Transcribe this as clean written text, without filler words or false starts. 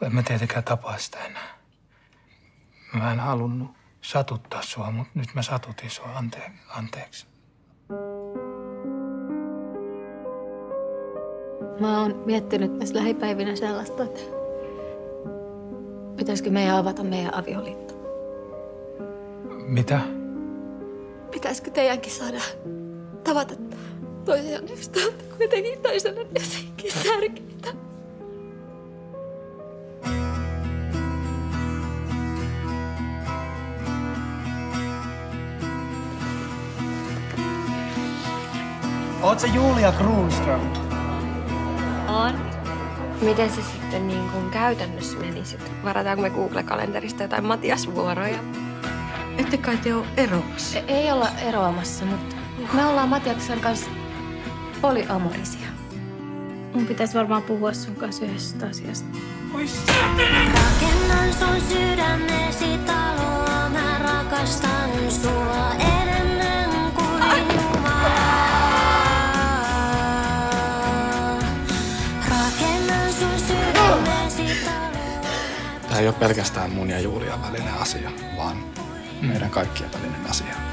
En mä tietenkään tapaa sitä enää. Mä en halunnut satuttaa sua, mutta nyt mä satutin sua. Anteeksi. Mä oon miettinyt tässä lähipäivinä sellaista, että pitäisikö meidän avata meidän avioliitto? Mitä? Pitäisikö teidänkin saada tavata toisiaan ystävältä kuitenkin toiselle jotenkin tärkeitä? Oot sä Julia Kruunström? On. Miten se sitten niin kuin käytännössä menisi? Varataanko me Google-kalenterista jotain Matias-vuoroja? Ette kai te ole eroamassa? Ei olla eroamassa, mutta me ollaan Matiaksen kanssa polyamorisia. Mun pitäisi varmaan puhua sun kanssa yhdestä asiasta. Rakennan sun sydämesi taloa, mä rakastan sua enemmän kuin Jumala. Rakennan sun sydämesi taloa. Tämä ei ole pelkästään mun ja Julian välinen asia, vaan meidän kaikkien välinen asia.